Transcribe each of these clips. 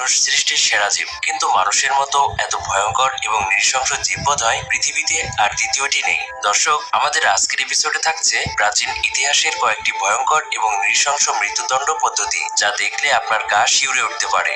মানুষ সৃষ্টির সেরা জীব, কিন্তু মানুষের মতো এত ভয়ঙ্কর এবং নৃশংস জীব বোধহয় পৃথিবীতে আর দ্বিতীয়টি নেই। দর্শক, আমাদের আজকের এপিসোডে থাকছে প্রাচীন ইতিহাসের কয়েকটি ভয়ঙ্কর এবং নৃশংস মৃত্যুদণ্ড পদ্ধতি, যা দেখলে আপনার গা শিউরে উঠতে পারে।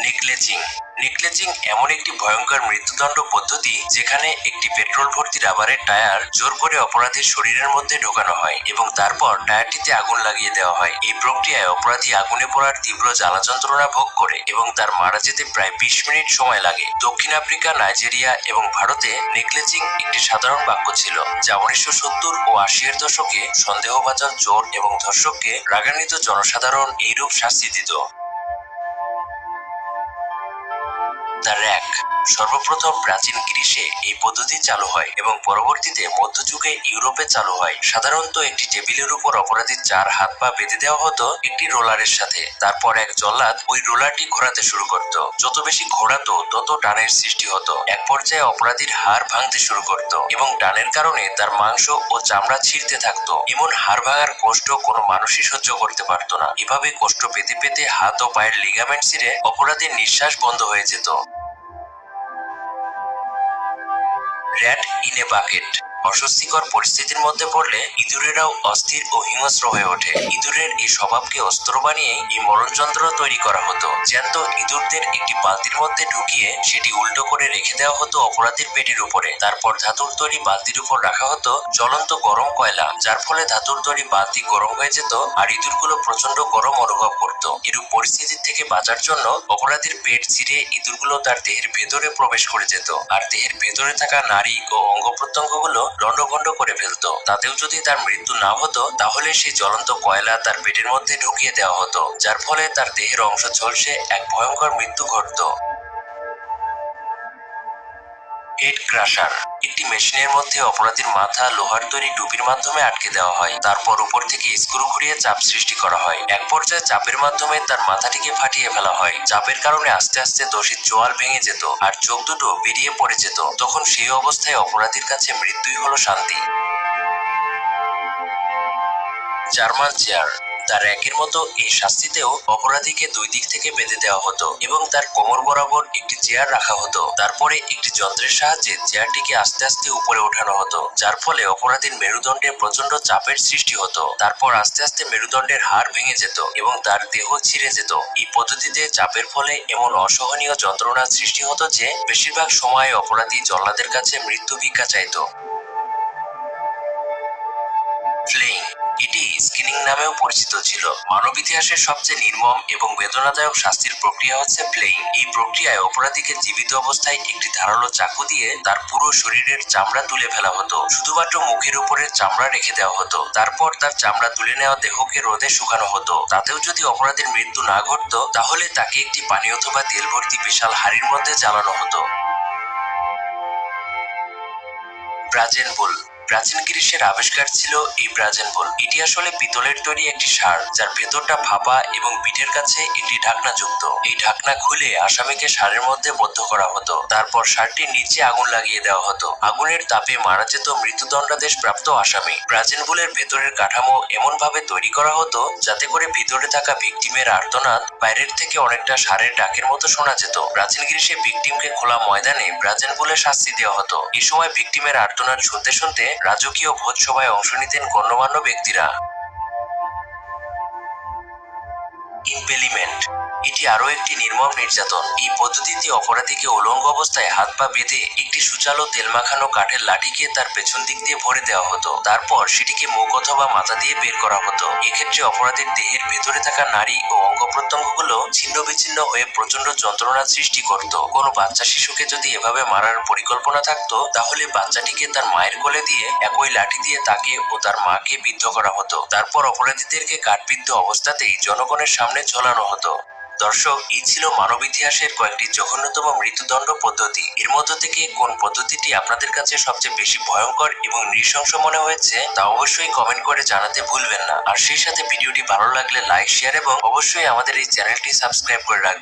নেকলেচিং। নেকলেচিং এমন একটি ভয়ঙ্কর মৃত্যুদণ্ড পদ্ধতি যেখানে একটি পেট্রোল ভর্তি রাবারের টায়ার জোর করে অপরাধীর শরীরের মধ্যে ঢোকানো হয় এবং তারপর টায়ারটিতে আগুন লাগিয়ে দেওয়া হয়। এই প্রক্রিয়ায় অপরাধী আগুনে পড়ার তীব্র জ্বালা যন্ত্রণা ভোগ করে এবং তার মারা যেতে প্রায় 20 মিনিট সময় লাগে। দক্ষিণ আফ্রিকা, নাইজেরিয়া এবং ভারতে নেকলেচিং একটি সাধারণ বাক্য ছিল, যা 1970 ও 80-এর দশকে সন্দেহভাজন চোর এবং ধর্ষককে রাগান্বিত জনসাধারণ এইরূপ শাস্তি দিত। The rack. সর্বপ্রথম প্রাচীন গ্রিসে এই পদ্ধতি চালু হয় এবং পরবর্তীতে মধ্যযুগে ইউরোপে চালু হয়। সাধারণত একটি টেবিলের উপর অপরাধীর 4 হাত পা বেঁধে দেওয়া হতো একটি রোলারের সাথে। তারপর এক জল্লাদ ওই রোলারটি ঘোরাতে শুরু করত। যত বেশি ঘোরাতো তত টানের সৃষ্টি হতো। এক পর্যায়ে অপরাধীর হাড় ভাঙতে শুরু করত এবং টানের কারণে তার মাংস ও চামড়া ছিঁড়তে থাকতো। এমন হাড় ভাঙার কষ্ট কোনো মানুষই সহ্য করতে পারত না। এভাবে কষ্ট পেতে পেতে হাত ও পায়ের লিগামেন্ট ছিঁড়ে অপরাধীর নিঃশ্বাস বন্ধ হয়ে যেত। Rat in a bucket. অস্বস্তিকর পরিস্থিতির মধ্যে পড়লে ইঁদুরেরাও অস্থির ও হিংস্র হয়ে ওঠে। ইঁদুরের এই স্বভাবকে অস্ত্র বানিয়ে এই মরণযন্ত্র তৈরি করা হতো। জ্যান্ত ইঁদুরদের একটি বালতির মধ্যে ঢুকিয়ে সেটি উল্টো করে রেখে দেওয়া হতো অপরাধীর পেটের উপরে। তারপর ধাতুর তৈরি বালতির উপর রাখা হতো জ্বলন্ত গরম কয়লা, যার ফলে ধাতুর তৈরি বালতি গরম হয়ে যেত আর ইঁদুরগুলো প্রচন্ড গরম অনুভব করত। এরূপ পরিস্থিতি থেকে বাঁচার জন্য অপরাধীর পেট ছিঁড়ে ইঁদুরগুলো তার দেহের ভেতরে প্রবেশ করে যেত আর দেহের ভেতরে থাকা নাড়ি ও অঙ্গ প্রত্যঙ্গগুলো লন্ডভন্ড করে ফেলতো। তাতেও যদি তার মৃত্যু না হতো, তাহলে সেই জ্বলন্ত কয়লা তার পেটের মধ্যে ঢুকিয়ে দেওয়া হতো, যার ফলে তার দেহের অংশ ঝলসে এক ভয়ঙ্কর মৃত্যু ঘটতো। Head crusher. একটি মেশিনের মধ্যে অপরাধীর মাথা লোহার তৈরি টুপির মাধ্যমে আটকে দেওয়া হয়। তারপর উপর থেকে স্ক্রু ঘুরিয়ে চাপ সৃষ্টি করা হয়। এক পর্যায়ে চাপের মাধ্যমে তার মাথাটিকে ফাটিয়ে ফেলা হয়। চাপের কারণে আস্তে আস্তে দোষীর চোয়াল ভেঙে যেত আর চোখ দুটো বেরিয়ে পড়ে যেত। তখন সেই অবস্থায় অপরাধীর কাছে মৃত্যুই হলো শান্তি। German chair. তার র্যাকের মতো এই শাস্তিতেও অপরাধীকে 2 দিক থেকে বেঁধে দেওয়া হতো এবং তার কোমর বরাবর একটি চেয়ার রাখা হতো। তারপরে একটি যন্ত্রের সাহায্যে চেয়ারটিকে আস্তে আস্তে উপরে ওঠানো হতো, যার ফলে অপরাধীর মেরুদণ্ডে প্রচন্ড চাপের সৃষ্টি হতো। তারপর আস্তে আস্তে মেরুদণ্ডের হাড় ভেঙে যেত এবং তার দেহ ছিঁড়ে যেত। এই পদ্ধতিতে চাপের ফলে এমন অসহনীয় যন্ত্রণার সৃষ্টি হতো যে বেশিরভাগ সময় অপরাধী জল্লাদের কাছে মৃত্যু ভিক্ষা চাইত। ফ্লেইং। এটি স্কিনিং নামেও পরিচিত ছিল। মানব ইতিহাসের সবচেয়ে নির্মম এবং বেদনাদায়ক শাস্তির প্রক্রিয়া হচ্ছে ফ্লেইং। এই প্রক্রিয়ায় অপরাধীকে জীবিত অবস্থায় একটি ধারালো চাকু দিয়ে তার পুরো শরীরের চামড়া তুলে ফেলা হতো। শুধুমাত্র মুখের উপরে চামড়া রেখে দেওয়া হতো। তারপর তার চামড়া তুলে নেওয়া দেহকে রোদে শুকানো হতো। তাতেও যদি অপরাধীর মৃত্যু না ঘটতো, তাহলে তাকে একটি পানি অথবা তেল ভর্তি বিশাল হাঁড়ির মধ্যে জ্বালানো হতো। ব্রাজেন বুল। প্রাচীন গ্রিসের আবিষ্কার ছিল এই ব্রাজেন বুল। এটি আসলে পিতলের তৈরি একটি ষাঁড়, যার ভেতরটা ফাঁপা এবং পিঠের কাছে একটি ঢাকনা যুক্ত। এই ঢাকনা খুলে আসামিকে ষাঁড়ের মধ্যে বদ্ধ করা হতো। তারপর ষাঁড়টির নিচে আগুন লাগিয়ে দেওয়া হতো। আগুনের তাপে মারা যেত মৃত্যুদণ্ডাদেশ প্রাপ্ত আসামি। ব্রাজেন বুলের ভেতরের কাঠামো এমন ভাবে তৈরি করা হতো যাতে করে ভিতরে থাকা ভিকটিমের আর্তনাদ বাইরের থেকে অনেকটা ষাঁড়ের ডাকের মতো শোনা যেত। প্রাচীন গ্রিসে ভিকটিমকে খোলা ময়দানে ব্রাজেন বুলে শাস্তি দেওয়া হতো। এই সময় ভিকটিমের আর্তনাদ শুনতে শুনতে রাজকীয় ভোজসভায় অংশ নিতেন গণ্যমান্য ব্যক্তিরা। ইম্পেলিমেন্ট। এটি আরো একটি নির্মম নির্যাতন। এই পদ্ধতিতে অপরাধীকে উলঙ্গ অবস্থায় হাত পা বেঁধে একটি সুচালো তেল মাখানো কাঠের লাঠিকে তার পেছন দিক দিয়ে ভরে দেওয়া হতো। তারপর সেটিকে মুখ অথবা মাথা দিয়ে বের করা হতো। এক্ষেত্রে অপরাধীর দেহের ভেতরে থাকা নাড়ি ও অঙ্গ প্রত্যঙ্গগুলো ছিন্ন বিচ্ছিন্ন হয়ে প্রচন্ড যন্ত্রণার সৃষ্টি করত। কোনো বাচ্চা শিশুকে যদি এভাবে মারার পরিকল্পনা থাকতো, তাহলে বাচ্চাটিকে তার মায়ের কোলে দিয়ে একই লাঠি দিয়ে তাকে ও তার মাকে বিদ্ধ করা হতো। তারপর অপরাধীদেরকে কাঠবিদ্ধ অবস্থাতেই জনগণের সামনে ঝোলানো হতো। দর্শক, এই ছিল মানব ইতিহাসের কয়েকটি জঘন্যতম মৃত্যুদণ্ড পদ্ধতি। এর মধ্য থেকে কোন পদ্ধতিটি আপনাদের কাছে সবচেয়ে বেশি ভয়ঙ্কর এবং নৃশংস মনে হয়েছে তা অবশ্যই কমেন্ট করে জানাতে ভুলবেন না। আর সেই সাথে ভিডিওটি ভালো লাগলে লাইক, শেয়ার এবং অবশ্যই আমাদের এই চ্যানেলটি সাবস্ক্রাইব করে রাখবেন।